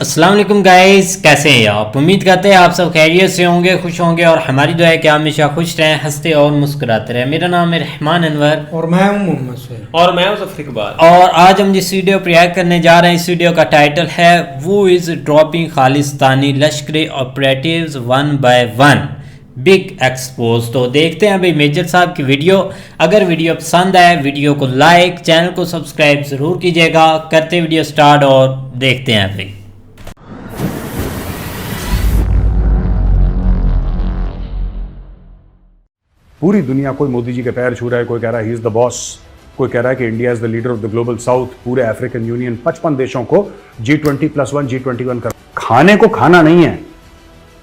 अस्सलाम वालेकुम गाइस, कैसे हैं आप। उम्मीद करते हैं आप सब खैरियत से होंगे, खुश होंगे और हमारी दुआ है कि आप हमेशा खुश रहें, हंसते और मुस्कुराते रहें। मेरा नाम है रहमान अनवर और मैं हूं मोहम्मद सुहेल। और मैं हूं ज़फ़र इकबाल। और आज हम जिस वीडियो पर रिएक्ट करने जा रहे हैं, इस वीडियो का टाइटल है वो इज़ ड्रॉपिंग खालिस्तानी लश्करी operatives one by one big expose. तो देखते हैं भाई मेजर साहब की वीडियो। अगर वीडियो पसंद आए वीडियो को लाइक, चैनल को सब्सक्राइब ज़रूर कीजिएगा। करते वीडियो स्टार्ट और देखते हैं भाई। पूरी दुनिया, कोई मोदी जी के पैर छू रहा है, कोई कह रहा है ही इज द बॉस, कोई कह रहा है कि India is the leader of the global south. पूरे अफ्रीकन यूनियन 55 देशों को G20+1 G21 कर। खाने को खाना नहीं है,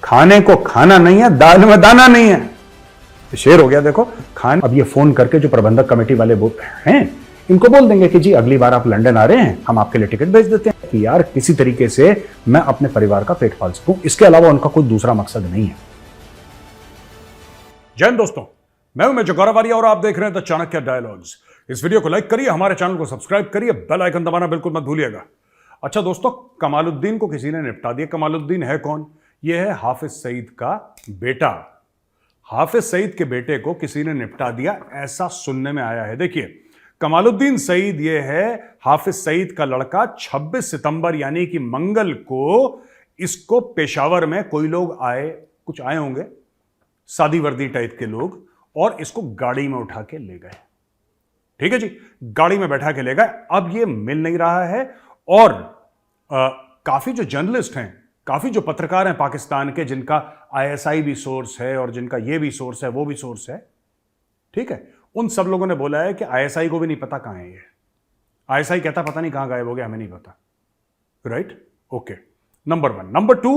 खाने को खाना नहीं है, दाल में दाना नहीं है। शेर हो गया देखो खान। अब ये फोन करके जो प्रबंधक कमेटी वाले हैं इनको बोल देंगे कि जी अगली बार आप लंदन आ रहे हैं, हम आपके लिए टिकट भेज देते हैं कि यार किसी तरीके से मैं अपने परिवार का पेट पाल सकूं। इसके अलावा उनका कोई दूसरा मकसद नहीं है। जय हिंद दोस्तों, मैं हूं मेजर गौरव वारिया और आप देख रहे हैं द चाणक्य डायलॉग्स। इस वीडियो को लाइक करिए, हमारे चैनल को सब्सक्राइब करिए, बेल आइकन दबाना बिल्कुल मत भूलिएगा। अच्छा दोस्तों, कमालुद्दीन को किसी ने निपटा दिया। कमालुद्दीन है कौन? यह है हाफिज सईद का बेटा। हाफिज सईद के बेटे को किसी ने निपटा दिया, ऐसा सुनने में आया है। देखिए, कमालुद्दीन सईद यह है हाफिज सईद का लड़का। 26 सितंबर यानी कि मंगल को इसको पेशावर में कोई लोग आए, कुछ आए होंगे सादी वर्दी टाइप के लोग, और इसको गाड़ी में उठा के ले गए। ठीक है जी, गाड़ी में बैठा के ले गए। अब ये मिल नहीं रहा है और काफी जो जर्नलिस्ट हैं, काफी जो पत्रकार हैं पाकिस्तान के, जिनका ISI भी सोर्स है और जिनका ये भी सोर्स है वो भी सोर्स है, ठीक है, उन सब लोगों ने बोला है कि ISI को भी नहीं पता कहां है ये। ISI कहता पता नहीं कहां गायब हो गया, हमें नहीं पता। Right, okay, number 1। नंबर 2,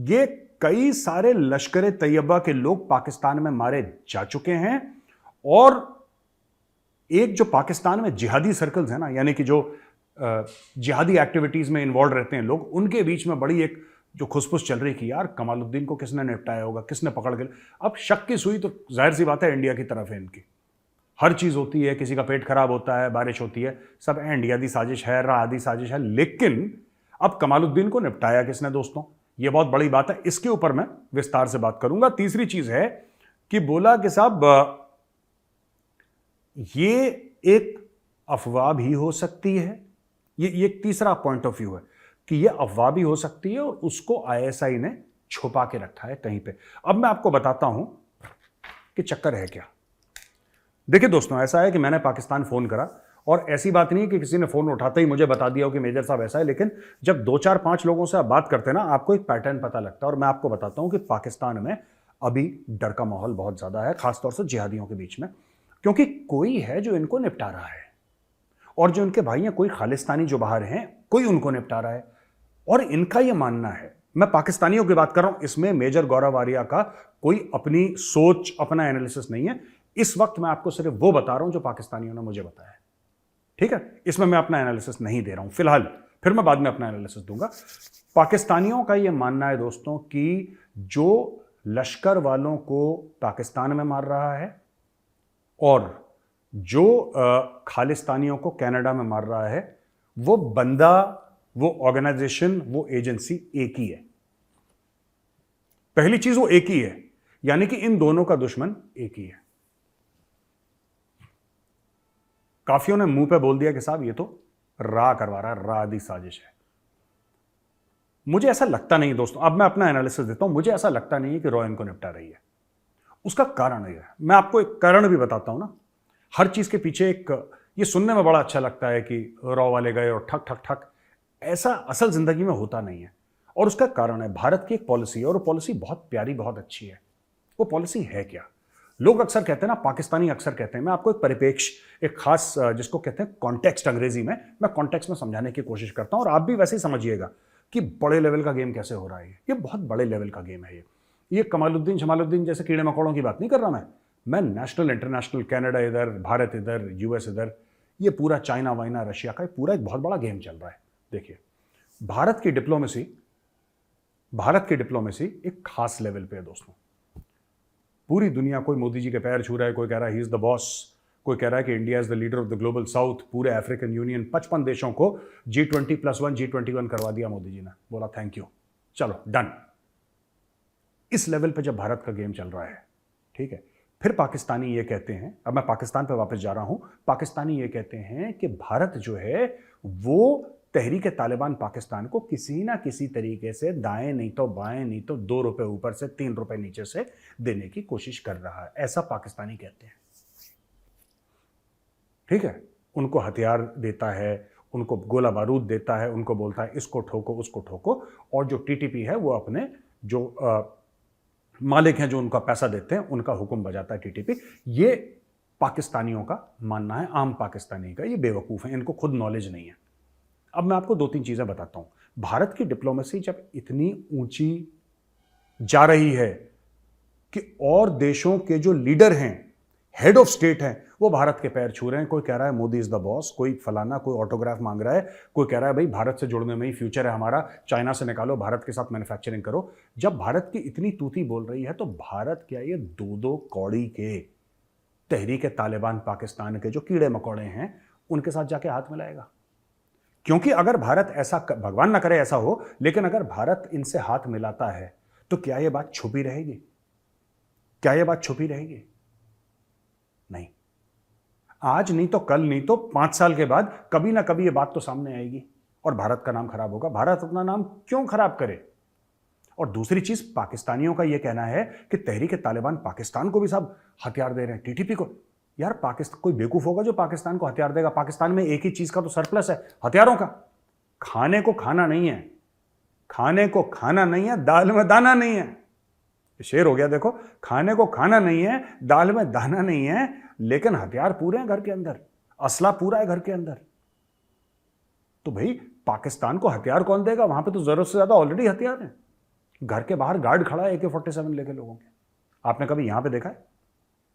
ये कई सारे लश्कर तैयबा के लोग पाकिस्तान में मारे जा चुके हैं और एक जो पाकिस्तान में जिहादी सर्कल्स है ना, यानी कि जो जिहादी एक्टिविटीज में इन्वॉल्व रहते हैं लोग, उनके बीच में बड़ी एक जो खुसफुस चल रही कि यार कमालुद्दीन को किसने निपटाया होगा, किसने पकड़ के। अब शक की सुई तो जाहिर सी बात है इंडिया की तरफ है। इनकी हर चीज होती है, किसी का पेट खराब होता है, बारिश होती है, सब इंडिया दी साजिश है, रादी साजिश है। लेकिन अब कमालुद्दीन को निपटाया किसने दोस्तों, यह बहुत बड़ी बात है। इसके ऊपर मैं विस्तार से बात करूंगा। तीसरी चीज है कि बोला कि साहब ये एक अफवाह भी हो सकती है। ये एक तीसरा पॉइंट ऑफ व्यू है कि ये अफवाह भी हो सकती है और उसको ISI ने छुपा के रखा है कहीं पे। अब मैं आपको बताता हूं कि चक्कर है क्या। देखिए दोस्तों, ऐसा है कि मैंने पाकिस्तान फोन करा और ऐसी बात नहीं है कि किसी ने फोन उठाते ही मुझे बता दिया हो कि मेजर साहब ऐसा है, लेकिन जब 2 4 5 लोगों से आप बात करते हैं ना, आपको एक पैटर्न पता लगता है। और मैं आपको बताता हूं कि पाकिस्तान में अभी डर का माहौल बहुत ज्यादा है, खासतौर से जिहादियों के बीच में, क्योंकि कोई है जो इनको निपटा रहा है और जो इनके भाई हैं, कोई खालिस्तानी जो बाहर हैं, कोई उनको निपटा रहा है। और इनका यह मानना है, मैं पाकिस्तानियों की बात कर रहा हूं, इसमें मेजर गौरव वारिया का कोई अपनी सोच, अपना एनालिसिस नहीं है। इस वक्त मैं आपको सिर्फ वो बता रहा हूं जो पाकिस्तानियों ने मुझे बताया है, ठीक है। इसमें मैं अपना एनालिसिस नहीं दे रहा हूं फिलहाल, फिर मैं बाद में अपना एनालिसिस दूंगा। पाकिस्तानियों का यह मानना है दोस्तों कि जो लश्कर वालों को पाकिस्तान में मार रहा है और जो खालिस्तानियों को कनाडा में मार रहा है, वो बंदा, वो ऑर्गेनाइजेशन, वो एजेंसी एक ही है। पहली चीज, वो एक ही है, यानी कि इन दोनों का दुश्मन एक ही है। काफियों ने मुंह पे बोल दिया कि साहब ये तो रा करवा रहा है, रा दी साजिश है। मुझे ऐसा लगता नहीं दोस्तों। अब मैं अपना एनालिसिस देता हूं। मुझे ऐसा लगता नहीं है कि रॉ इनको निपटा रही है। उसका कारण है, मैं आपको एक कारण भी बताता हूं ना। हर चीज के पीछे एक, ये सुनने में बड़ा अच्छा लगता है कि रॉ वाले गए और ठक ठक ठक, ऐसा असल जिंदगी में होता नहीं है। और उसका कारण है भारत की एक पॉलिसी है, और वो पॉलिसी बहुत प्यारी, बहुत अच्छी है। वो पॉलिसी है क्या? लोग अक्सर कहते हैं ना, पाकिस्तानी अक्सर कहते हैं, मैं आपको एक परिप्रेक्ष्य, एक खास, जिसको कहते हैं कॉन्टेक्स्ट अंग्रेजी में, मैं कॉन्टेक्स्ट में समझाने की कोशिश करता हूं और आप भी वैसे ही समझिएगा कि बड़े लेवल का गेम कैसे हो रहा है। ये बहुत बड़े लेवल का गेम है। ये कमालुद्दीन शमालुद्दीन जैसे कीड़े मकोड़ों की बात नहीं कर रहा मैं नेशनल, इंटरनेशनल, कनाडा इधर, भारत इधर, US इधर, ये पूरा चाइना वाइना रशिया का पूरा एक बहुत बड़ा गेम चल रहा है। देखिए, भारत की डिप्लोमेसी एक खास लेवल पे है दोस्तों। पूरी दुनिया, कोई मोदी जी के पैर छू रहा है, कोई कह रहा है ही इज द बॉस, कोई कह रहा है कि India is the leader of the global south, पूरे अफ्रीकन यूनियन 55 देशों को G20+1 G21 करवा दिया मोदी जी ने, बोला थैंक यू, चलो डन। इस लेवल पे जब भारत का गेम चल रहा है, ठीक है, फिर पाकिस्तानी ये कहते हैं, अब मैं पाकिस्तान पे वापस जा रहा हूं, पाकिस्तानी ये कहते हैं कि भारत जो है वो तहरीक तालिबान पाकिस्तान को किसी ना किसी तरीके से दाएं नहीं तो बाएं नहीं तो 2 रुपए ऊपर से 3 रुपए नीचे से देने की कोशिश कर रहा है, ऐसा पाकिस्तानी कहते हैं। ठीक है, उनको हथियार देता है, उनको गोला बारूद देता है, उनको बोलता है इसको ठोको उसको ठोको, और जो टीटीपी है वो अपने जो मालिक हैं जो उनका पैसा देते हैं उनका हुक्म बजाता है टीटीपी। ये पाकिस्तानियों का मानना है, आम पाकिस्तानी का, ये बेवकूफ़ हैं, इनको खुद नॉलेज नहीं है। अब मैं आपको 2-3 चीज़ें बताता हूँ। भारत की डिप्लोमेसी जब इतनी ऊंची जा रही है कि और देशों के जो लीडर हैं, हेड ऑफ स्टेट हैं, वो भारत के पैर छू रहे हैं। कोई कह रहा है मोदी इज द बॉस, कोई फलाना, कोई ऑटोग्राफ मांग रहा है, कोई कह रहा है भाई भारत से जुड़ने में ही फ्यूचर है हमारा, चाइना से निकालो, भारत के साथ मैन्युफैक्चरिंग करो। जब भारत की इतनी तूती बोल रही है तो भारत क्या ये 2-2 कौड़ी के तहरीक तालिबान पाकिस्तान के जो कीड़े मकोड़े हैं उनके साथ जाके हाथ मिलाएगा? क्योंकि अगर भारत ऐसा, भगवान ना करे ऐसा हो, लेकिन अगर भारत इनसे हाथ मिलाता है तो क्या यह बात छुपी रहेगी? क्या यह बात छुपी रहेगी? नहीं। आज नहीं तो कल, नहीं तो 5 साल के बाद कभी ना कभी यह बात तो सामने आएगी और भारत का नाम खराब होगा। भारत अपना नाम क्यों खराब करे? और दूसरी चीज, पाकिस्तानियों का यह कहना है कि तहरीक तालिबान पाकिस्तान को भी सब हथियार दे रहे हैं, टीटीपी को। यार पाकिस्तान, कोई बेवकूफ होगा जो पाकिस्तान को हथियार देगा? पाकिस्तान में एक ही चीज का तो सरप्लस है, हथियारों का। खाने को खाना नहीं है, खाने को खाना नहीं है, दाल में दाना नहीं है। शेर हो गया देखो, खाने को खाना नहीं है, दाल में दाना नहीं है, लेकिन हथियार पूरे हैं घर के अंदर, असला पूरा है घर के अंदर। तो भाई पाकिस्तान को हथियार कौन देगा? वहां पे तो जरूरत से ज्यादा ऑलरेडी हथियार हैं। घर के बाहर गार्ड खड़ा है AK-47 लेके लोगों के। आपने कभी यहां पे देखा है?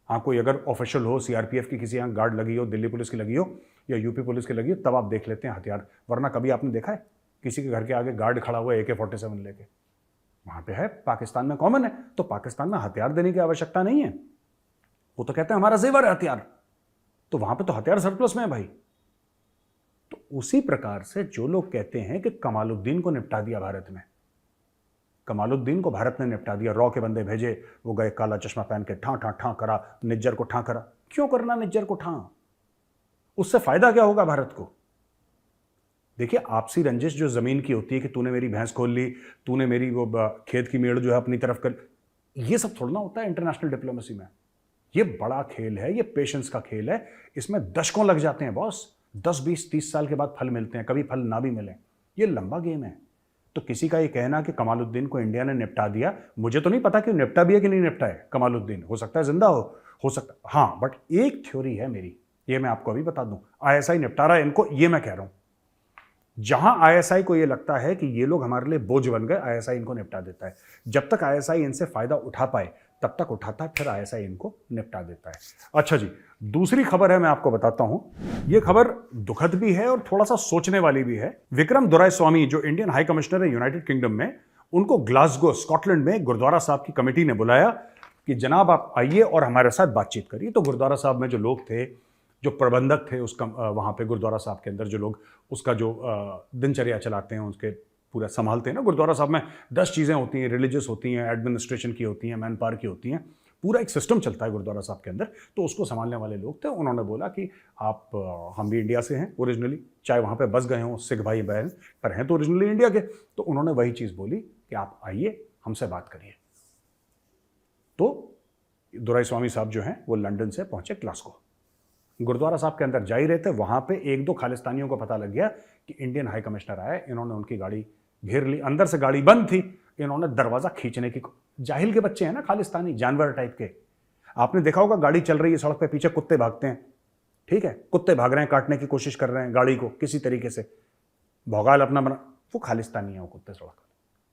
हाँ, कोई अगर ऑफिशियल हो, CRPF की किसी यहाँ गार्ड लगी हो, दिल्ली पुलिस की लगी हो या यूपी पुलिस की लगी हो, तब आप देख लेते हैं हथियार, वरना कभी आपने देखा है किसी के घर के आगे गार्ड खड़ा हुआ AK-47 लेके? वहां पे है, पाकिस्तान में कॉमन है। तो पाकिस्तान में हथियार देने की आवश्यकता नहीं है, वो तो कहते हैं हमारा जेवर है हथियार, तो वहां पे तो हथियार सरप्लस में है भाई। तो उसी प्रकार से जो लोग कहते हैं कि कमालुद्दीन को निपटा दिया भारत में, कमालुद्दीन को भारत ने निपटा दिया, रॉ के बंदे भेजे, वो गए काला चश्मा पहन के ठां ठां ठां करा, निज्जर को ठां करा। क्यों करना निज्जर को ठां? उससे फायदा क्या होगा भारत को? देखिए, आपसी रंजिश जो जमीन की होती है कि तूने मेरी भैंस खोल ली, तूने मेरी वो खेत की मेड़ जो है अपनी तरफ कर, ये सब थोड़ा ना होता है इंटरनेशनल डिप्लोमेसी में। ये बड़ा खेल है, ये पेशेंस का खेल है, इसमें दशकों लग जाते हैं बॉस। 10, 20, 30 साल के बाद फल मिलते हैं, कभी फल ना भी मिले, ये लंबा गेम है। तो किसी का ये कहना कि कमालुद्दीन को इंडिया ने निपटा दिया, मुझे तो नहीं पता कि निपटा भी है कि नहीं निपटा है कमालुद्दीन, हो सकता है जिंदा हो सकता, हाँ, बट एक थ्योरी है मेरी, ये मैं आपको अभी बता दूं, ISI निपटा रहा है इनको, ये मैं कह रहा हूं। जहां ISI को ये लगता है कि ये लोग हमारे लिए बोझ बन गए, ISI इनको निपटा देता है। जब तक ISI इनसे फायदा उठा पाए तब तक उठाता है, फिर ISI इनको निपटा देता है। अच्छा जी, दूसरी खबर है, मैं आपको बताता हूं। यह खबर दुखद भी है और थोड़ा सा सोचने वाली भी है। विक्रम दोराईस्वामी जो इंडियन हाई कमिश्नर है यूनाइटेड किंगडम में, उनको ग्लासगो स्कॉटलैंड में गुरुद्वारा साहब की कमेटी ने बुलाया कि जनाब आप आइए और हमारे साथ बातचीत करिए। तो गुरुद्वारा साहब में जो लोग थे, जो प्रबंधक थे उसका, वहाँ पे गुरुद्वारा साहब के अंदर जो लोग उसका जो दिनचर्या चलाते हैं, उसके पूरा संभालते हैं ना, गुरुद्वारा साहब में 10 चीज़ें होती हैं, रिलीजियस होती हैं, एडमिनिस्ट्रेशन की होती हैं, मैन पावर की होती हैं, पूरा एक सिस्टम चलता है गुरुद्वारा साहब के अंदर। तो उसको संभालने वाले लोग थे, उन्होंने बोला कि आप, हम भी इंडिया से हैं ओरिजिनली, चाहे वहाँ पे बस गए हों, सिख भाई बहन, पर हैं तो ओरिजिनली इंडिया के। तो उन्होंने वही चीज़ बोली कि आप आइए, हमसे बात करिए। तो दोराईस्वामी साहब जो हैं वो लंदन से पहुँचे ग्लासगो। गुरुद्वारा साहब के अंदर जा ही रहे थे, वहाँ पे 1-2 खालिस्तानियों को पता लग गया कि इंडियन हाई कमिश्नर आए। इन्होंने उनकी गाड़ी घेर ली, अंदर से गाड़ी बंद थी, इन्होंने दरवाज़ा खींचने की, जाहिल के बच्चे हैं ना खालिस्तानी, जानवर टाइप के। आपने देखा होगा गाड़ी चल रही है सड़क पे, पीछे कुत्ते भागते हैं, ठीक है, कुत्ते भाग रहे हैं, काटने की कोशिश कर रहे हैं गाड़ी को किसी तरीके से, भौगाल अपना बना, वो खालिस्तानी है वो कुत्ते सड़क।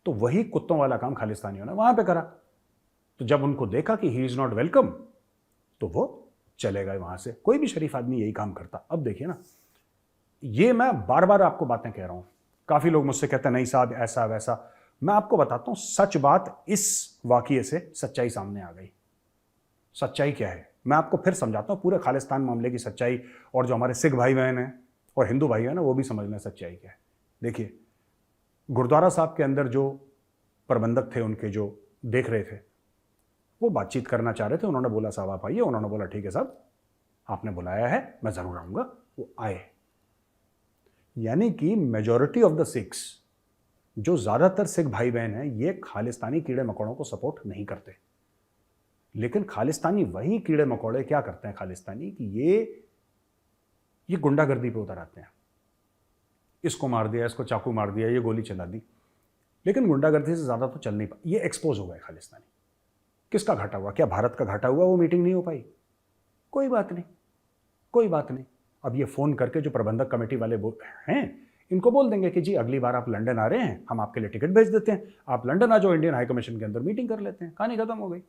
तो वही कुत्तों वाला काम खालिस्तानियों ने वहाँ पर करा। तो जब उनको देखा कि ही इज़ नॉट वेलकम, तो वो चले गए वहाँ से। कोई भी शरीफ आदमी यही काम करता। अब देखिए ना, ये मैं बार बार आपको बातें कह रहा हूँ, काफ़ी लोग मुझसे कहते हैं नहीं साहब ऐसा वैसा, मैं आपको बताता हूँ सच बात। इस वाकये से सच्चाई सामने आ गई। सच्चाई क्या है? मैं आपको फिर समझाता हूँ पूरे खालिस्तान मामले की सच्चाई, और जो हमारे सिख भाई बहन हैं और हिंदू भाई हैं ना, वो भी समझ लें सच्चाई क्या है। देखिए, गुरुद्वारा साहब के अंदर जो प्रबंधक थे, उनके जो देख रहे थे, वो बातचीत करना चाह रहे थे। उन्होंने बोला साहब आप आइए, उन्होंने बोला ठीक है साहब, आपने बुलाया है, मैं ज़रूर आऊँगा। वो आए। यानी कि मेजॉरिटी ऑफ द सिख्स, जो ज़्यादातर सिख भाई बहन हैं, ये खालिस्तानी कीड़े मकोड़ों को सपोर्ट नहीं करते। लेकिन खालिस्तानी वही कीड़े मकोड़े क्या करते हैं खालिस्तानी, कि ये गुंडागर्दी पे उतर आते हैं। इसको मार दिया, इसको चाकू मार दिया, ये गोली चला दी, लेकिन गुंडागर्दी से ज़्यादा तो चल नहीं पाई। ये एक्सपोज हो गए खालिस्तानी। किसका घाटा हुआ? क्या भारत का घाटा हुआ? वो मीटिंग नहीं हो पाई? कोई बात नहीं, कोई बात नहीं। अब ये फ़ोन करके जो प्रबंधक कमेटी वाले हैं, इनको बोल देंगे कि जी अगली बार आप लंदन आ रहे हैं, हम आपके लिए टिकट भेज देते हैं, आप लंदन आ जाओ, इंडियन हाई कमीशन के अंदर मीटिंग कर लेते हैं, कहानी खत्म हो गई।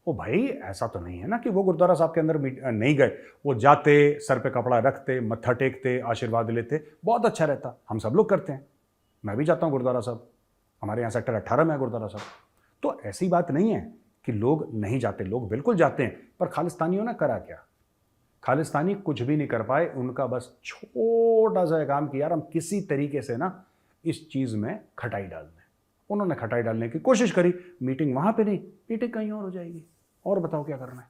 ओ भाई, ऐसा तो नहीं है ना कि वो गुरुद्वारा साहब के अंदर नहीं गए, वो जाते, सर पे कपड़ा रखते, मत्था टेकते, आशीर्वाद लेते, बहुत अच्छा रहता। हम सब लोग करते हैं, मैं भी जाता हूँ गुरुद्वारा साहब, हमारे यहाँ सेक्टर 18 में है गुरुद्वारा साहब। तो ऐसी बात नहीं है कि लोग नहीं जाते, लोग बिल्कुल जाते हैं। पर खालिस्तानियों ने करा क्या? खालिस्तानी कुछ भी नहीं कर पाए। उनका बस छोटा सा काम किया, यार हम किसी तरीके से ना इस चीज़ में खटाई डाल दें। उन्होंने खटाई डालने की कोशिश करी, मीटिंग वहाँ पे नहीं, मीटिंग कहीं और हो जाएगी, और बताओ क्या करना है।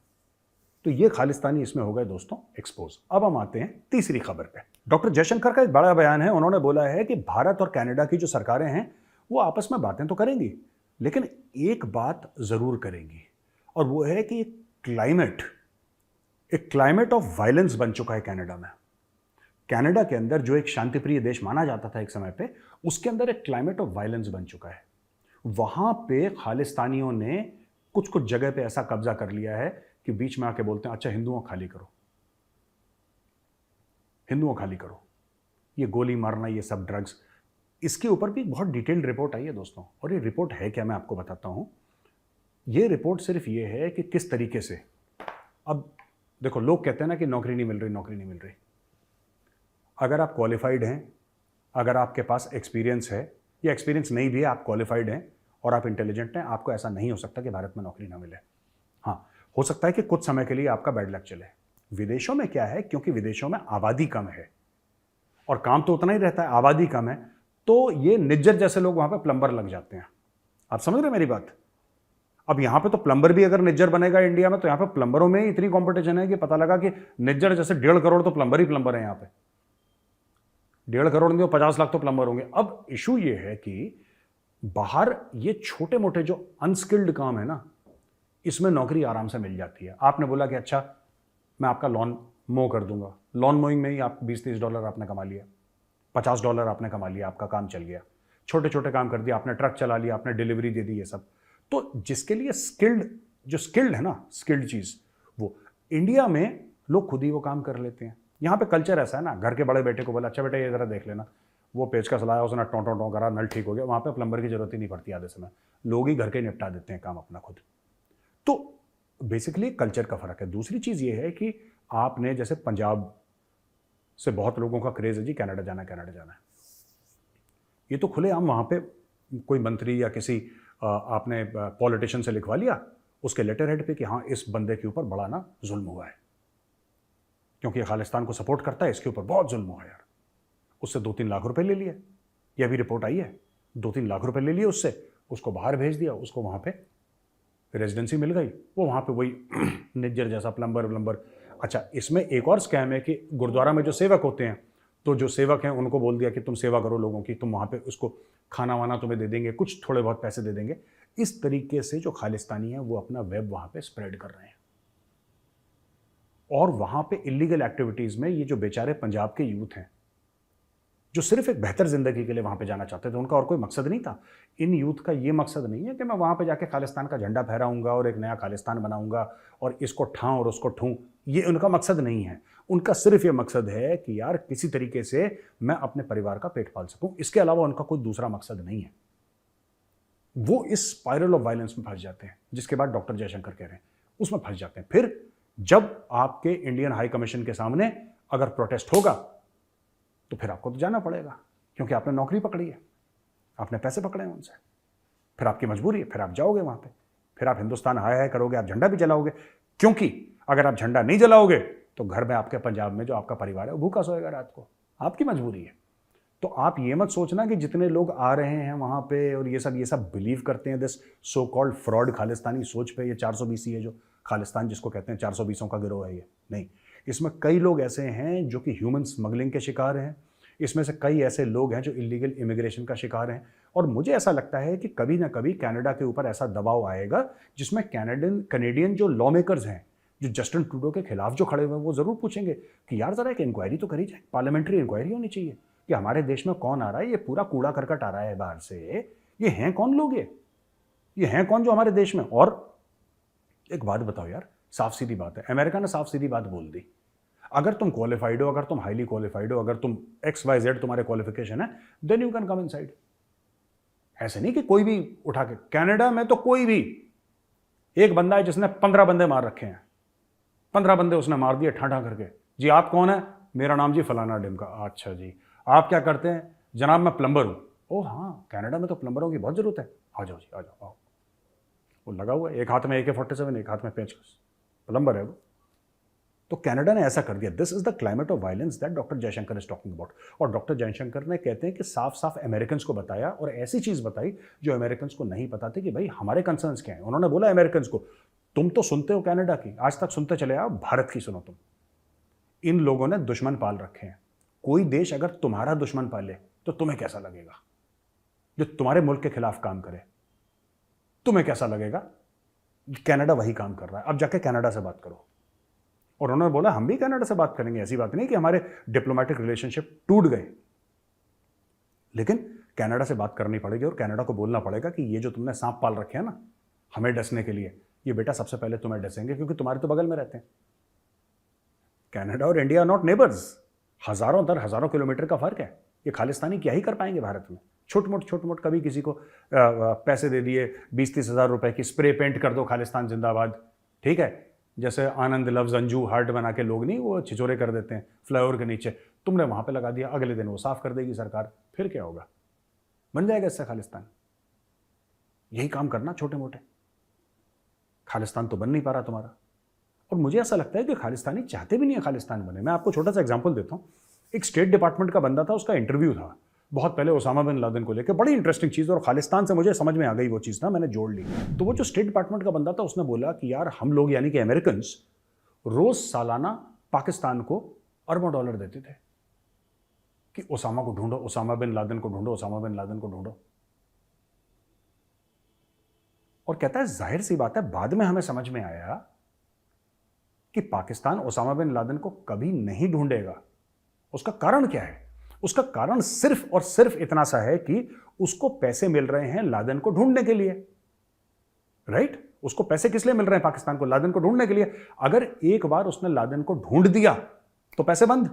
तो ये खालिस्तानी इसमें हो गए दोस्तों एक्सपोज। अब हम आते हैं तीसरी खबर पे। डॉक्टर जयशंकर का एक बड़ा बयान है। उन्होंने बोला है कि भारत और कनाडा की जो सरकारें हैं, वो आपस में बातें तो करेंगी, लेकिन एक बात जरूर करेंगी, और वो है कि एक क्लाइमेट ऑफ वायलेंस बन चुका है कनाडा में। कनाडा के अंदर जो एक शांतिप्रिय देश माना जाता था एक समय पे, उसके अंदर एक क्लाइमेट ऑफ वायलेंस बन चुका है। वहां पे खालिस्तानियों ने कुछ कुछ जगह पे ऐसा कब्जा कर लिया है कि बीच में आके बोलते हैं अच्छा हिंदुओं खाली करो, हिंदुओं खाली करो। ये गोली मारना, ये सब ड्रग्स, इसके ऊपर भी बहुत डिटेल्ड रिपोर्ट आई है दोस्तों। और ये रिपोर्ट है क्या, मैं आपको बताता हूं। ये रिपोर्ट सिर्फ ये है कि किस तरीके से, अब देखो लोग कहते हैं ना कि नौकरी नहीं मिल रही, नौकरी नहीं मिल रही। अगर आप क्वालिफाइड हैं, अगर आपके पास एक्सपीरियंस है, या एक्सपीरियंस नहीं भी है, आप क्वालिफाइड हैं और आप इंटेलिजेंट हैं, आपको ऐसा नहीं हो सकता कि भारत में नौकरी ना मिले। हाँ, हो सकता है कि कुछ समय के लिए आपका बैड लक चले। विदेशों में क्या है, क्योंकि विदेशों में आबादी कम है और काम तो उतना ही रहता है, आबादी कम है, तो ये निज्जर जैसे लोग वहां पे प्लम्बर लग जाते हैं। आप समझ रहे हैं मेरी बात? अब यहां पे तो प्लम्बर भी अगर निज्जर बनेगा इंडिया में, तो यहां पे प्लम्बरों में ही इतनी कंपटीशन है कि पता लगा कि निज्जर जैसे 1.5 करोड़ तो प्लम्बर ही प्लम्बर है यहां पे। 1.5 करोड़ नहीं, 50 लाख तो प्लम्बर होंगे। अब इशू ये है कि बाहर ये छोटे मोटे जो अनस्किल्ड काम है ना, इसमें नौकरी आराम से मिल जाती है। आपने बोला कि अच्छा मैं आपका लॉन मो कर दूंगा, लॉन मोइंग में ही आप $20-30 आपने कमा लिया, $50 आपने कमा लिया, आपका काम चल गया। छोटे छोटे काम कर दिया आपने, ट्रक चला लिया आपने, डिलीवरी दे दी, ये सब। तो जिसके लिए स्किल्ड है ना, स्किल्ड चीज, वो इंडिया में लोग खुद ही वो काम कर लेते हैं। यहाँ पे कल्चर ऐसा है ना, घर के बड़े बेटे को बोला अच्छा बेटा ये जरा देख लेना, वो पेचकस लाया, उसने टों टों टों करा, नल ठीक हो गया। वहाँ पे प्लम्बर की जरूरत ही नहीं पड़ती आधे समय, लोग ही घर के निपटा देते हैं काम अपना खुद। तो बेसिकली कल्चर का फर्क है। दूसरी चीज़ ये है कि आपने जैसे पंजाब से बहुत लोगों का क्रेज है जी कनाडा जाना है, कनाडा जाना है। ये तो खुलेआम वहाँ पे कोई मंत्री या किसी आपने पॉलिटिशियन से लिखवा लिया उसके लेटर हेड पे कि हाँ इस बंदे के ऊपर बड़ा ना जुल्म हुआ है, क्योंकि ये खालिस्तान को सपोर्ट करता है, इसके ऊपर बहुत जुल्म हुआ है यार। उससे 2-3 लाख रुपए ले लिए, यह भी रिपोर्ट आई है, 2-3 लाख रुपए ले लिए उससे, उसको बाहर भेज दिया, उसको वहाँ पे रेजिडेंसी मिल गई, वो वहाँ पे वही निज्जर जैसा प्लम्बर। अच्छा, इसमें एक और स्कैम है कि गुरुद्वारा में जो सेवक होते हैं, तो जो सेवक हैं उनको बोल दिया कि तुम सेवा करो लोगों की, तुम वहाँ पे उसको खाना वाना तुम्हें दे देंगे, कुछ थोड़े बहुत पैसे दे देंगे। इस तरीके से जो खालिस्तानी है वो अपना वेब वहाँ पे स्प्रेड कर रहे हैं। और वहाँ पे इलीगल एक्टिविटीज़ में ये जो बेचारे पंजाब के यूथ हैं जो सिर्फ एक बेहतर ज़िंदगी के लिए वहाँ पे जाना चाहते थे, उनका और कोई मकसद नहीं था। इन यूथ का ये मकसद नहीं है कि मैं वहाँ पे जाके खालिस्तान का झंडा फहराऊंगा और एक नया खालिस्तान बनाऊंगा और इसको ठाऊं और उसको ठूं, ये उनका मकसद नहीं है। उनका सिर्फ ये मकसद है कि यार किसी तरीके से मैं अपने परिवार का पेट पाल सकूं, इसके अलावा उनका कोई दूसरा मकसद नहीं है। वो इस स्पाइरल ऑफ वायलेंस में फंस जाते हैं, जिसके बाद डॉक्टर जयशंकर कह रहे हैं उसमें फंस जाते हैं। फिर जब आपके इंडियन हाई कमीशन के सामने अगर प्रोटेस्ट होगा तो फिर आपको तो जाना पड़ेगा, क्योंकि आपने नौकरी पकड़ी है, आपने पैसे पकड़े हैं उनसे, फिर आपकी मजबूरी है, फिर आप जाओगे वहां पे, फिर आप हिंदुस्तान हाय हाय करोगे, आप झंडा भी जलाओगे। क्योंकि अगर आप झंडा नहीं जलाओगे तो घर में आपके पंजाब में जो आपका परिवार है वो भूखा सोएगा रात को, आपकी मजबूरी है। तो आप ये मत सोचना कि जितने लोग आ रहे हैं वहाँ पे और ये सब बिलीव करते हैं this so called fraud Khalistani सोच पे, ये 420 है जो खालिस्तान जिसको कहते हैं, 420 का गिरोह है ये, नहीं। इसमें कई लोग ऐसे हैं जो कि ह्यूमन स्मगलिंग के शिकार हैं, इसमें से कई ऐसे लोग हैं जो इलीगल इमिग्रेशन का शिकार हैं। और मुझे ऐसा लगता है कि कभी ना कभी कनाडा के ऊपर ऐसा दबाव आएगा जिसमें कनेडियन जो लॉ मेकर्स हैं, जो जस्टिन ट्रूडो के खिलाफ जो खड़े हुए हैं, वो ज़रूर पूछेंगे कि यार ज़रा एक इंक्वायरी तो करी जाए, पार्लियामेंट्री इंक्वायरी होनी चाहिए कि हमारे देश में कौन आ रहा है, ये पूरा कूड़ा करकट आ रहा है बाहर से, ये हैं कौन लोग, ये हैं कौन जो हमारे देश में। और एक बात बताओ यार, साफ सीधी बात है, अमेरिका ने साफ सीधी बात बोल दी, अगर तुम क्वालिफाइड हो, अगर तुम हाईली क्वालिफाइड हो, अगर तुम XYZ तुम्हारे क्वालिफिकेशन है, then you can come inside. ऐसे नहीं कि कोई भी उठा के, कनाडा में तो कोई भी, एक बंदा है जिसने 15 बंदे मार रखे हैं, 15 बंदे उसने मार दिए ठाठा करके। जी आप कौन है? मेरा नाम जी फलाना डिमका। अच्छा जी, आप क्या करते हैं? जनाब मैं प्लम्बर हूँ। ओह हाँ, कनाडा में तो प्लम्बरों की बहुत जरूरत है, आ जाओ जी, आ जाओ, आओ। वो लगा हुआ है, एक हाथ में AK-47, एक हाथ में पेचकस, प्लम्बर है वो। तो कनाडा ने ऐसा कर दिया। This is the climate of violence that doctor Jaishankar is talking about. और डॉक्टर जयशंकर ने कहते हैं कि साफ साफ अमेरिकन को बताया और ऐसी चीज बताई जो अमेरिकन को नहीं पता थी कि भाई हमारे कंसर्न्स क्या हैं। उन्होंने बोला अमेरिकन को, तुम तो सुनते हो कनाडा की, आज तक सुनते चले आओ, भारत की सुनो तुम। इन लोगों ने दुश्मन पाल रखे हैं। कोई देश अगर तुम्हारा दुश्मन पाले तो तुम्हें कैसा लगेगा? जो तुम्हारे मुल्क के खिलाफ काम करे, तुम्हें कैसा लगेगा? कनाडा वही काम कर रहा है। अब जाके कनाडा से बात करो। और उन्होंने बोला हम भी कनाडा से बात करेंगे, ऐसी बात नहीं कि हमारे डिप्लोमेटिक रिलेशनशिप टूट गए, लेकिन कनाडा से बात करनी पड़ेगी और कनाडा को बोलना पड़ेगा कि ये जो तुमने सांप पाल रखे हैं ना हमें डसने के लिए, ये बेटा सबसे पहले तुम्हें डसेंगे क्योंकि तुम्हारे तो बगल में रहते हैं। कनाडा और इंडिया नॉट नेबर्स, हजारों किलोमीटर का फर्क है। ये खालिस्तानी क्या ही कर पाएंगे भारत में? छोट मोट कभी किसी को पैसे दे दिए 20-30 हज़ार रुपए की, स्प्रे पेंट कर दो खालिस्तान जिंदाबाद, ठीक है। जैसे आनंद लफ्ज अंजू हार्ट बना के लोग नहीं वो छिछोरे कर देते हैं फ्लाईओवर के नीचे, तुमने वहां पे लगा दिया, अगले दिन वो साफ कर देगी सरकार, फिर क्या होगा? बन जाएगा इससे खालिस्तान। यही काम करना छोटे मोटे। खालिस्तान तो बन नहीं पा रहा तुम्हारा। और मुझे ऐसा लगता है कि खालिस्तानी चाहते भी नहीं है खालिस्तान बने। मैं आपको छोटा सा एग्जांपल देता हूं। एक स्टेट डिपार्टमेंट का बंदा था, उसका इंटरव्यू था बहुत पहले ओसामा बिन लादेन को लेकर, बड़ी इंटरेस्टिंग चीज़, और खालिस्तान से मुझे समझ में आ गई वो चीज़ ना, मैंने जोड़ ली। तो वो जो स्टेट डिपार्टमेंट का बंदा था उसने बोला कि यार हम लोग यानी कि अमेरिकन रोज सालाना पाकिस्तान को अरबों डॉलर देते थे कि ओसामा को ढूंढो, ओसामा बिन लादेन को ढूंढो, ओसामा बिन लादेन को ढूंढो। और कहता है जाहिर सी बात है बाद में हमें समझ में आया कि पाकिस्तान ओसामा बिन लादेन को कभी नहीं ढूंढेगा। उसका कारण क्या है? उसका कारण सिर्फ और सिर्फ इतना सा है कि उसको पैसे मिल रहे हैं लादेन को ढूंढने के लिए, राइट? उसको पैसे किस लिए मिल रहे हैं पाकिस्तान को? लादेन को ढूंढने के लिए। अगर एक बार उसने लादेन को ढूंढ दिया तो पैसे बंद,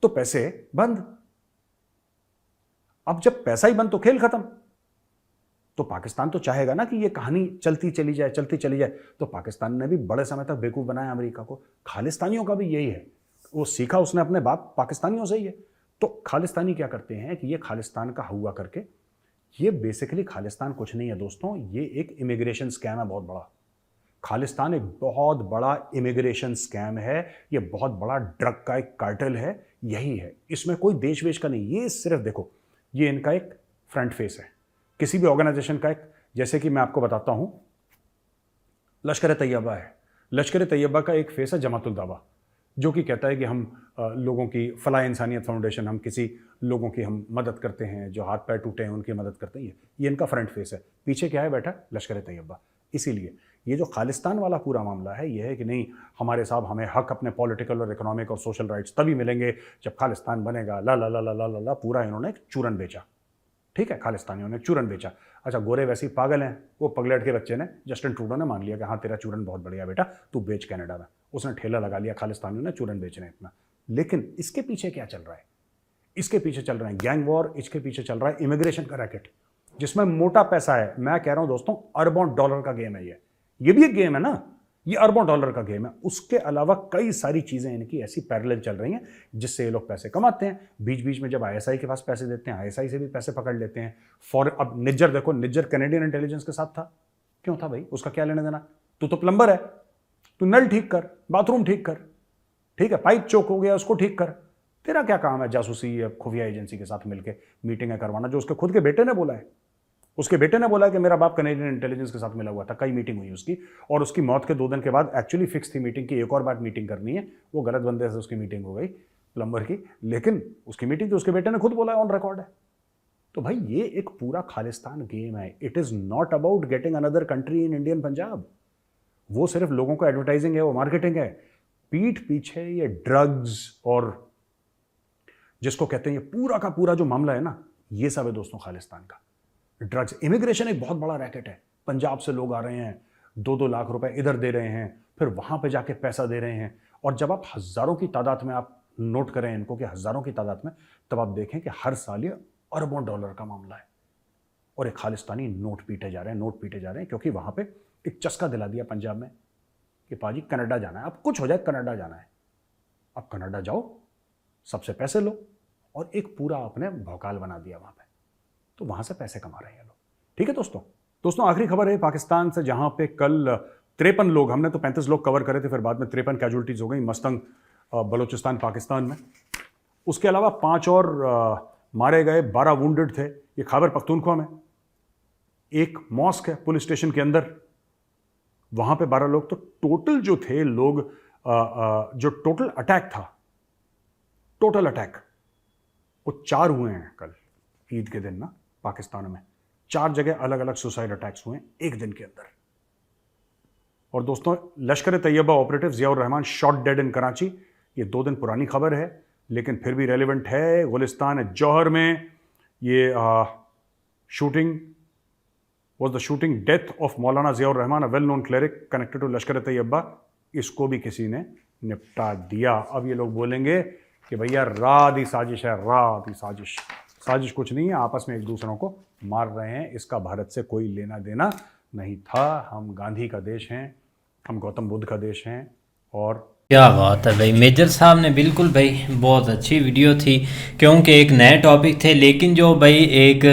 तो पैसे बंद। अब जब पैसा ही बंद तो खेल खत्म। तो पाकिस्तान तो चाहेगा ना कि ये कहानी चलती चली जाए। तो पाकिस्तान ने भी बड़े समय तक बेवकूफ बनाया अमेरिका को। खालिस्तानियों का भी यही है, वो सीखा उसने अपने बाप पाकिस्तानियों से ही है। तो खालिस्तानी क्या करते हैं कि ये खालिस्तान का हुआ करके, ये बेसिकली खालिस्तान कुछ नहीं है दोस्तों, ये एक इमिग्रेशन स्कैम है बहुत बड़ा। खालिस्तान एक बहुत बड़ा इमिग्रेशन स्कैम है, ये बहुत बड़ा ड्रग का एक कार्टेल है, यही है। इसमें कोई देश वेश का नहीं, ये सिर्फ देखो, ये इनका एक फ्रंट फेस है किसी भी ऑर्गेनाइजेशन का। एक जैसे कि मैं आपको बताता हूं, लश्कर तैयबा है। लश्कर तैयबा का एक फेस है जमातुल दावा, जो कि कहता है कि हम लोगों की फलाह इंसानियत फाउंडेशन, हम किसी लोगों की हम मदद करते हैं, जो हाथ पैर टूटे हैं उनकी मदद करते हैं। ये इनका फ्रंट फेस है। पीछे क्या है बैठा? लश्कर तैयबा। इसीलिए ये जो खालिस्तान वाला पूरा मामला है, ये है कि नहीं हमारे साहब हमें हक अपने पॉलिटिकल और इकोनॉमिक और सोशल राइट्स तभी मिलेंगे जब खालिस्तान बनेगा। ला ला ला ला ला ला, पूरा इन्होंने एक चूरन बेचा। ठीक है, खालिस्तानियों ने चूरन बेचा। अच्छा, गोरे वैसे ही पागल हैं, वो पगलेट के बच्चे ने, जस्टिन ट्रूडो ने मान लिया कि हाँ तेरा चूरन बहुत बढ़िया बेटा, तू बेच कनाडा में। उसने ठेला लगा लिया खालिस्तानियों ने चूरन बेचने इतना। लेकिन इसके पीछे क्या चल रहा है? इसके पीछे चल रहा है गैंग वॉर, इसके पीछे चल रहा है इमिग्रेशन का रैकेट, जिसमें मोटा पैसा है। मैं कह रहा हूं दोस्तों, अरबों डॉलर का गेम है ये भी एक गेम है ना, ये अरबों डॉलर का गेम है। उसके अलावा कई सारी चीजें इनकी ऐसी पैरेलल चल रही हैं जिससे ये लोग पैसे कमाते हैं। बीच बीच में जब आईएसआई के पास पैसे देते हैं, आईएसआई से भी पैसे पकड़ लेते हैं। अब निज्जर देखो, निज्जर कैनेडियन इंटेलिजेंस के साथ था, क्यों था भाई? उसका क्या लेना देना? तू तो प्लम्बर है, तू नल ठीक कर, बाथरूम ठीक कर, ठीक है, पाइप चोक हो गया उसको ठीक कर। तेरा क्या काम है जासूसी या खुफिया एजेंसी के साथ मिलकर मीटिंगें करवाना, जो उसके खुद के बेटे ने बोला है। उसके बेटे ने बोला कि मेरा बाप कनेडियन इंटेलिजेंस के साथ मिला हुआ था, कई मीटिंग हुई उसकी, और उसकी मौत के 2 दिन के बाद एक्चुअली फिक्स थी मीटिंग की, एक और बार मीटिंग करनी है, वो गलत बंदे से उसकी मीटिंग हो गई प्लम्बर की, लेकिन उसकी मीटिंग तो उसके बेटे ने खुद बोला है, ऑन रिकॉर्ड है। तो भाई ये एक पूरा खालिस्तान गेम है। It is not about getting another country in Indian Punjab. वो सिर्फ लोगों को एडवर्टाइजिंग है, वो मार्केटिंग है। पीठ पीछे ये ड्रग्स और जिसको कहते हैं ये पूरा का पूरा जो मामला है ना, ये सब है दोस्तों खालिस्तान का। ड्रग्स, इमिग्रेशन एक बहुत बड़ा रैकेट है। पंजाब से लोग आ रहे हैं, 2-2 लाख रुपए इधर दे रहे हैं, फिर वहां पे जाके पैसा दे रहे हैं, और जब आप हजारों की तादाद में आप नोट करें इनको कि हजारों की तादाद में, तब आप देखें कि हर साल ये अरबों डॉलर का मामला है। और एक खालिस्तानी नोट पीटे जा रहे हैं, नोट पीटे जा रहे हैं, क्योंकि वहां पे एक चस्का दिला दिया पंजाब में कि पाजी कनाडा जाना है, अब कुछ हो जाए कनाडा जाना है, अब कनाडा जाओ, सबसे पैसे लो, और एक पूरा आपने भौकाल बना दिया वहां पे, तो वहां से पैसे कमा रहे हैं लोग। ठीक है दोस्तों आखिरी खबर है पाकिस्तान से, जहां पे कल 53 लोग, हमने तो 35 लोग कवर करे थे, फिर बाद में 53 कैजुअलिटीज हो गई मस्तंग बलूचिस्तान पाकिस्तान में। उसके अलावा 5 और मारे गए, 12 वुंडेड थे। ये खैबर पख्तूनख्वा में एक मॉस्क है पुलिस स्टेशन के अंदर, वहां पे 12 लोग। तो टोटल जो थे लोग, जो टोटल अटैक था, टोटल अटैक वो 4 हुए हैं कल ईद के दिन ना पाकिस्तान में। 4 जगह अलग अलग सुसाइड अटैक्स हुए एक दिन के अंदर। और दोस्तों Lashkar Taiba operative Ziaur Rahman shot dead in Karachi. ये 2 दिन पुरानी खबर है लेकिन फिर भी रेलिवेंट है। गुलिस्तान जौहर में ये shooting was the shooting death of Maulana Ziaur Rahman, a well known cleric connected to लश्कर तैयबा। इसको भी किसी ने निपटा दिया। अब ये लोग बोलेंगे कि भैया रात ही साजिश है, रात ही साजिश। साजिश कुछ नहीं है, आपस में एक दूसरों को मार रहे हैं, इसका भारत से कोई लेना देना नहीं था। हम गांधी का देश हैं, हम गौतम बुद्ध का देश हैं। और क्या बात है भाई, मेजर साहब ने बिल्कुल भाई बहुत अच्छी वीडियो थी, क्योंकि एक नए टॉपिक थे। लेकिन जो भाई एक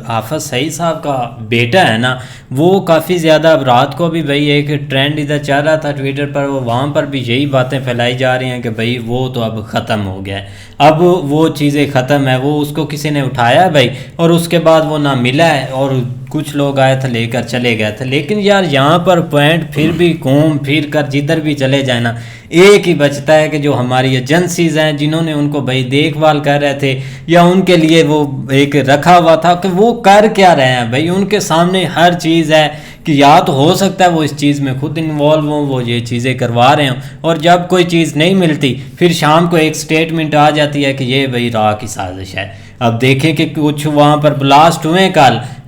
हाफिज सईद साहब का बेटा है ना, वो काफ़ी ज़्यादा, अब रात को भी भाई एक ट्रेंड इधर चल रहा था ट्विटर पर, वो वहाँ पर भी यही बातें फैलाई जा रही हैं कि भाई वो तो अब ख़त्म हो गया है, अब वो चीज़ें ख़त्म है। वो उसको किसी ने उठाया भाई, और उसके बाद वो ना मिला है, और कुछ लोग आए थे लेकर चले गए थे। लेकिन यार यहाँ पर पॉइंट फिर भी घूम फिर कर जिधर भी चले जाए ना, एक ही बचता है कि जो हमारी एजेंसीज हैं, जिन्होंने उनको भाई देखभाल कर रहे थे या उनके लिए वो एक रखा हुआ था, कि वो कर क्या रहे हैं भाई। उनके सामने हर चीज़ है कि या तो हो सकता है वो इस चीज़ में खुद इन्वॉल्व हों, वो ये चीज़ें करवा रहे हों, और जब कोई चीज़ नहीं मिलती फिर शाम को एक स्टेटमेंट आ जाती है कि ये भाई राह की साजिश है। अब देखें कि कुछ वहाँ पर ब्लास्ट हुए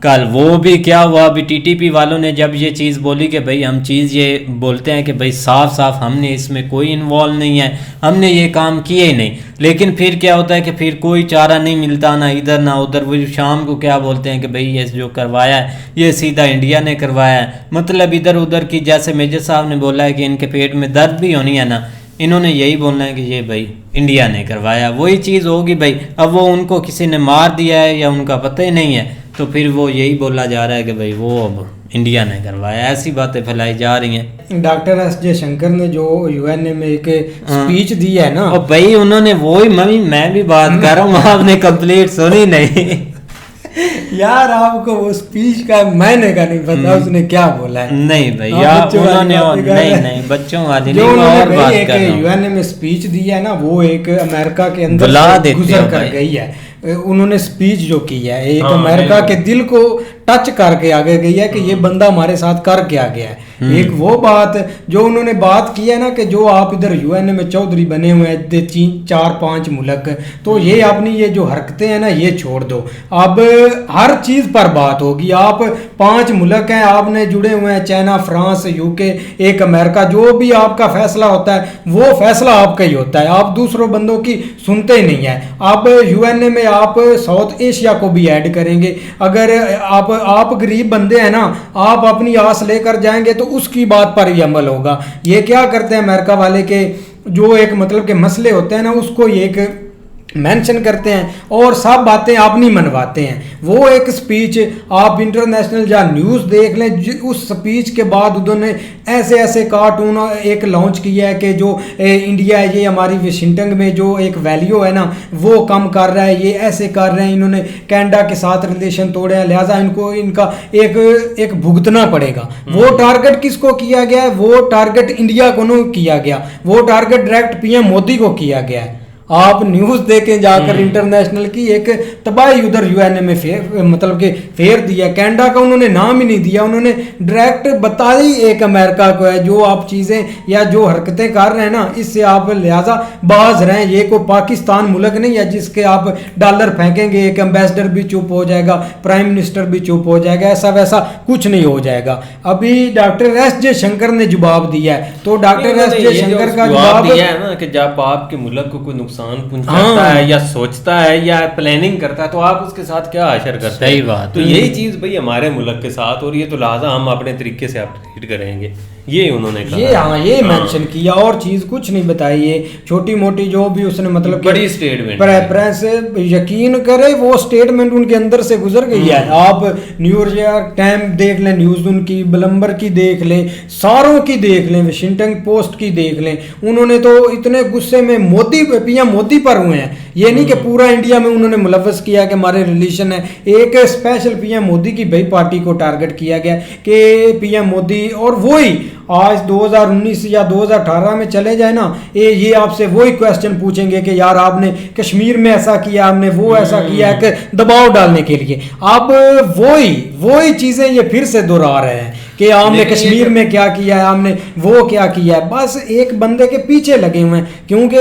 कल वो भी क्या हुआ। अभी टीटीपी वालों ने जब ये चीज़ बोली कि भाई हम चीज़ ये बोलते हैं कि भाई साफ साफ हमने इसमें कोई इन्वॉल्व नहीं है, हमने ये काम किए ही नहीं, लेकिन फिर क्या होता है कि फिर कोई चारा नहीं मिलता, ना इधर ना उधर। वो शाम को क्या बोलते हैं कि भाई ये जो करवाया है ये सीधा इंडिया ने करवाया है। मतलब इधर उधर की, जैसे मेजर साहब ने बोला है कि इनके पेट में दर्द भी होनी है ना, इन्होंने यही बोलना है कि ये भाई इंडिया ने करवाया। वही चीज़ होगी भाई, अब वो उनको किसी ने मार दिया है या उनका पता ही नहीं है, तो फिर वो यही बोला जा रहा है कि भाई वो अब इंडिया ने करवाया। ऐसी बातें फैलाई जा रही हैं। डॉक्टर एस जयशंकर ने जो यूएनए में एक स्पीच दी है ना, और भाई उन्होंने वही, मैं भी बात कर रहा हूँ, आपने कंप्लीट सुनी नहीं। यार आपको वो स्पीच का मैंने का नहीं पता उसने क्या बोला है। नहीं भाई यार उन्होंने नहीं बच्चों वाली जो नहीं, और बात एक कर रहा हूं। यूएनए में स्पीच दी है ना, वो एक अमेरिका के अंदर गुजर कर गई है। उन्होंने स्पीच जो की है एक अमेरिका के दिल को टच करके आगे गई है कि ये बंदा हमारे साथ कर क्या गया है। एक वो बात जो उन्होंने बात की है ना कि जो आप इधर यूएनए में चौधरी बने हुए हैं 4-5 मुल्क, तो ये अपनी ये जो हरकतें हैं ना ये छोड़ दो। अब हर चीज पर बात होगी। आप 5 मुल्क हैं, आपने जुड़े हुए हैं, चाइना, फ्रांस, यूके, एक अमेरिका। जो भी आपका फैसला होता है वो फैसला आपका ही होता है, आप दूसरों बंदों की सुनते ही नहीं है। अब यूएनए में आप साउथ एशिया को भी ऐड करेंगे। अगर आप गरीब बंदे हैं ना, आप अपनी आस लेकर जाएंगे तो उसकी बात पर ही अमल होगा। ये क्या करते हैं अमेरिका वाले के, जो एक मतलब के मसले होते हैं ना उसको एक मेंशन करते हैं और सब बातें आप नहीं मनवाते हैं। वो एक स्पीच आप इंटरनेशनल या न्यूज़ देख लें, उस स्पीच के बाद उन्होंने ऐसे ऐसे कार्टून एक लॉन्च किया है कि जो इंडिया है ये हमारी वाशिंगटन में जो एक वैल्यू है ना वो कम कर रहा है, ये ऐसे कर रहे हैं, इन्होंने कनाडा के साथ रिलेशन तोड़े हैं, लिहाजा इनको इनका एक भुगतना पड़ेगा। वो टारगेट किसको किया गया है? वो टारगेट इंडिया को नहीं किया गया, वो टारगेट डायरेक्ट पीएम मोदी को किया गया है। आप न्यूज़ देखें जाकर इंटरनेशनल की एक तबाही उधर यूएनए में मतलब कि फेर दिया। कनाडा का उन्होंने नाम ही नहीं दिया, उन्होंने डायरेक्ट बताई एक अमेरिका को है जो आप चीज़ें या जो हरकतें कर रहे हैं ना इससे आप लिहाजा बाज रहें। ये कोई पाकिस्तान मुल्क नहीं है जिसके आप डॉलर फेंकेंगे एक एम्बेसडर भी चुप हो जाएगा, प्राइम मिनिस्टर भी चुप हो जाएगा, ऐसा वैसा कुछ नहीं हो जाएगा। अभी डॉक्टर एस जयशंकर ने जवाब दिया है, तो डॉक्टर एस जयशंकर का जवाब दिया है ना कि जब आपके मुल्क को कोई नुकसान पहुंचाता है या सोचता है या प्लानिंग करता है तो आप उसके साथ क्या असर करते हैं। सही बात। तो यही चीज भाई हमारे मुल्क के साथ हो रही है, तो लिहाजा हम अपने तरीके से आप ट्रीट करेंगे, ये उन्होंने कहा। ये मेंशन किया और चीज कुछ नहीं बताई। ये छोटी मोटी जो भी उसने मतलब बड़ी स्टेटमेंट प्रेस यकीन करे वो स्टेटमेंट उनके अंदर से गुजर गई है। आप न्यूयॉर्क टाइम देख लें, न्यूज उनकी ब्लूमबर्ग की देख लें, सारों की देख लें, वाशिंगटन पोस्ट की देख लें, उन्होंने तो इतने गुस्से में पीएम मोदी पर हुए हैं। ये नहीं कि पूरा इंडिया में उन्होंने मुलव्वस किया कि हमारे रिलेशन है, एक स्पेशल पीएम मोदी की भाई पार्टी को टारगेट किया गया कि पीएम मोदी, और वही आज 2019 या 2018 में चले जाए ना ये आपसे वही क्वेश्चन पूछेंगे कि यार आपने कश्मीर में ऐसा किया, आपने वो ऐसा किया है, कि दबाव डालने के लिए। अब वही चीजें ये फिर से दोहरा रहे हैं कि आपने कश्मीर में क्या किया है, आपने वो क्या किया है। बस एक बंदे के पीछे लगे हुए हैं, क्योंकि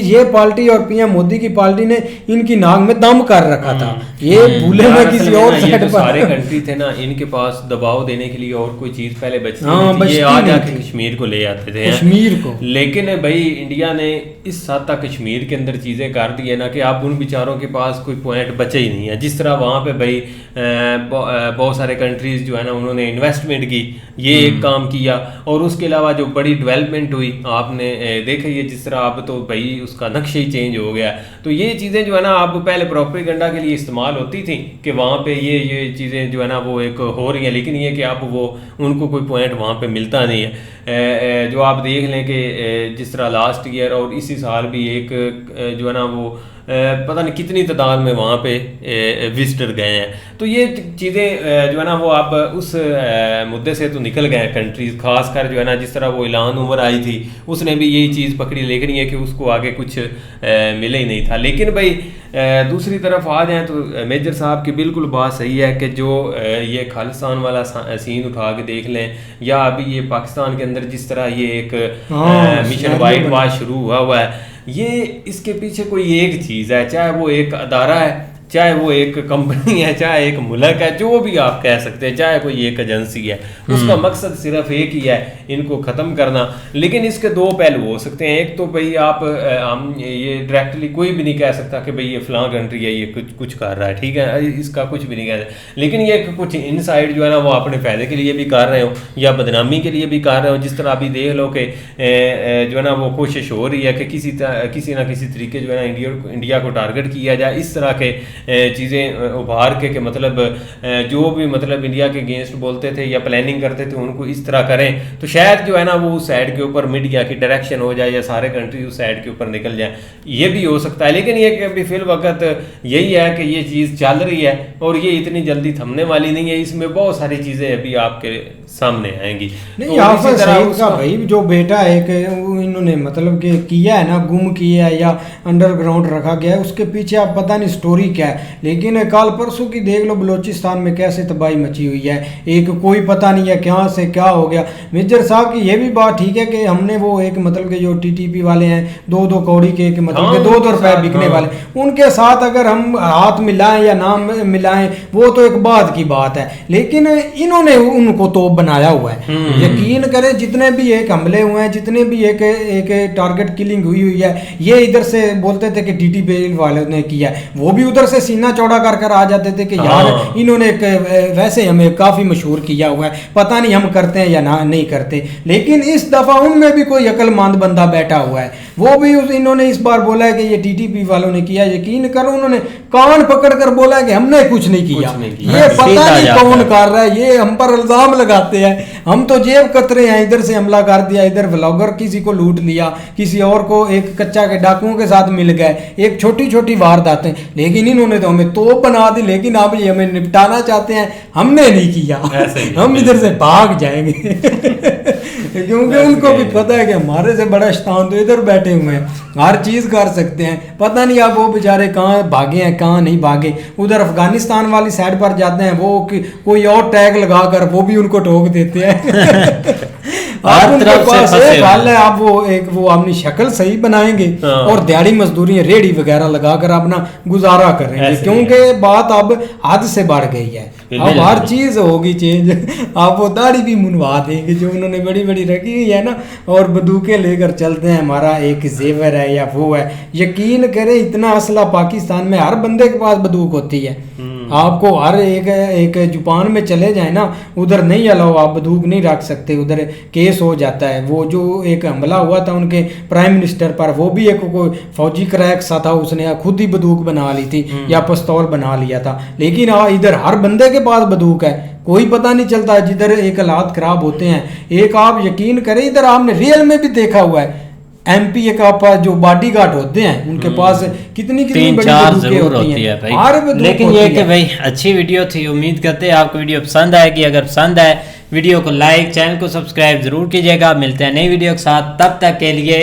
ये पार्टी और पीएम मोदी की पार्टी ने इनकी नाक में दम कर रखा था। ये भूले में किसी और साइड पर सारे कंट्री थे ना, इनके पास दबाव देने के लिए और कोई चीज पहले बचती नहीं थी, ये आ जाके कश्मीर को ले आते थे कश्मीर को। लेकिन भाई इंडिया ने इस हद तक कश्मीर के अंदर चीजें कर दी है ना कि अब उन बेचारों के पास कोई पॉइंट बचे ही नहीं है। जिस तरह वहां पे भाई बहुत सारे कंट्रीज जो है ना उन्होंने इन्वेस्टमेंट की, ये एक काम किया, और उसके अलावा जो बड़ी डेवलपमेंट हुई आपने देखा ये जिस तरह अब तो भाई उसका नक्शा ही चेंज हो गया। तो ये चीज़ें जो है ना अब पहले प्रोपेगेंडा के लिए इस्तेमाल होती थी कि वहाँ पे ये चीज़ें जो है ना वो एक हो रही हैं, लेकिन ये कि अब वो उनको कोई पॉइंट वहाँ पे मिलता नहीं है। जो आप देख लें कि जिस तरह लास्ट ईयर और इसी साल भी एक जो है ना वो पता नहीं कितनी तादाद में वहाँ पे विजिटर गए हैं। तो ये चीज़ें जो है ना वो आप उस मुद्दे से तो निकल गए हैं कंट्रीज, खास कर जो है ना जिस तरह वो इलान उमर आई थी उसने भी यही चीज़ पकड़ी, लेकिन ये कि उसको आगे कुछ मिले ही नहीं था। लेकिन भाई दूसरी तरफ आ जाएँ तो मेजर साहब की बिल्कुल बात सही है कि जो ये खालिस्तान वाला सीन उठा के देख लें, या अभी ये पाकिस्तान के अंदर जिस तरह ये एक मिशन वाइट वॉश शुरू हुआ है, ये इसके पीछे कोई एक चीज़ है, चाहे वो एक अदारा है, चाहे वो एक कंपनी है, चाहे एक मुल्क है, जो भी आप कह सकते हैं, चाहे कोई एक एजेंसी है, उसका मकसद सिर्फ एक ही है, इनको ख़त्म करना। लेकिन इसके दो पहलू हो सकते हैं। एक तो भाई आप हम ये डायरेक्टली कोई भी नहीं कह सकता कि भाई ये फ़लाँ कंट्री है ये कुछ कर रहा है, ठीक है, इसका कुछ भी नहीं कह सकते, लेकिन ये कुछ इनसाइड जो है ना वो अपने फ़ायदे के लिए भी कर रहे हो या बदनामी के लिए भी कर रहे हो। जिस तरह अभी देख लो कि जो है ना वो कोशिश हो रही है कि किसी ना किसी तरीके जो है ना इंडिया को टारगेट किया जाए, इस तरह के चीज़ें उभार के मतलब जो भी मतलब इंडिया के अगेंस्ट बोलते थे या प्लानिंग करते थे उनको इस तरह करें, तो शायद जो है ना वो उस साइड के ऊपर मीडिया की डायरेक्शन हो जाए या सारे कंट्री उस साइड के ऊपर निकल जाए, ये भी हो सकता है। लेकिन ये कि अभी फिल वक्त यही है कि ये चीज़ चल रही है और ये इतनी जल्दी थमने वाली नहीं है, इसमें बहुत सारी चीज़ें अभी आपके सामने आएंगी। नहीं तो इसी तरह उसका भाई जो बेटा एक इन्होंने मतलब कि किया है ना, गुम किया है या अंडरग्राउंड रखा गया है, उसके पीछे आप पता नहीं स्टोरी क्या है। लेकिन कल परसों की देख लो बलोचिस्तान में कैसे तबाही मची हुई है, एक कोई पता नहीं है क्या से क्या हो गया। मेजर साहब की ये भी बात ठीक है कि हमने वो एक मतलब के जो टीटीपी वाले हैं 2-2 कौड़ी के मतलब के 2-2 रुपए बिकने वाले, उनके साथ अगर हम हाथ मिलाएं या नाम मिलाएं वो तो एक बात की बात है, लेकिन इन्होंने उनको तोप बनाया हुआ है। यकीन करें जितने भी एक हमले हुए हैं, जितने भी एक टारगेट किलिंग हुई है, ये इधर से बोलते थे कि टीटीपी वाले ने किया, वो भी उधर से सीना चौड़ा कर आ जाते थे कि यार इन्होंने वैसे हमें काफी मशहूर किया हुआ है, पता नहीं हम करते हैं या ना नहीं करते। लेकिन इस दफा उनमें भी कोई अक्लमंद बंदा बैठा हुआ है, वो भी इन्होंने इस बार बोला है कि ये टीटीपी वालों ने किया। यकीन करो उन्होंने कान पकड़कर बोला है कि हमने कुछ नहीं किया। ये पता नहीं कौन कर रहा है, ये हम पर इल्जाम लगाते हैं, हम तो जेब कतरे हैं, इधर से हमला कर दिया, इधर व्लॉगर किसी को लूट लिया, किसी और को एक कच्चा के डाकुओं के साथ मिल गए, एक छोटी छोटी वारदातें। लेकिन इन्होंने तो हमें तोप बना दी, लेकिन अब ये हमें निपटाना चाहते हैं, हमने नहीं किया, हम इधर से भाग जाएंगे क्योंकि उनको भी पता है कि हमारे से बड़ा शैतान तो इधर बैठे हुए हैं, हर चीज कर सकते हैं। पता नहीं अब वो बेचारे कहाँ भागे हैं कहाँ नहीं भागे। उधर अफगानिस्तान वाली साइड पर जाते हैं, वो कोई और टैग लगाकर वो भी उनको ठोक देते हैं आप उनके पास एक हाल है, आप वो अपनी शक्ल सही बनाएंगे और दिहाड़ी मजदूरी रेडी वगैरह लगाकर अपना गुजारा करेंगे, क्योंकि बात अब हद से बढ़ गई है। अब हर चीज होगी चेंज। आप वो दाढ़ी भी मुनवा देंगे जो उन्होंने बड़ी बड़ी रखी हुई है ना, और बंदूकें लेकर चलते हैं, हमारा एक जेवर है या वो है। यकीन करें इतना असला पाकिस्तान में हर बंदे के पास बंदूक होती है। आपको हर एक जुबान में चले जाए ना, उधर नहीं अलाउ, आप बंदूक नहीं रख सकते, उधर केस हो जाता है। वो जो एक हमला हुआ था उनके प्राइम मिनिस्टर पर, वो भी एक कोई फौजी क्रैक सा था, उसने खुद ही बंदूक बना ली थी या पिस्तौल बना लिया था। लेकिन इधर हर बंदे के पास बंदूक है, कोई पता नहीं चलता जिधर एक हालात खराब होते हैं। एक आप यकीन करें इधर आपने रियल में भी देखा हुआ है, एमपी का पास जो बॉडीगार्ड होते हैं उनके पास कितनी बड़ी जरूर होती है भाई। लेकिन ये कि भाई अच्छी वीडियो थी, उम्मीद करते हैं आपको वीडियो पसंद आएगी। अगर पसंद आए वीडियो को लाइक, चैनल को सब्सक्राइब जरूर कीजिएगा। मिलते हैं नई वीडियो के साथ, तब तक के लिए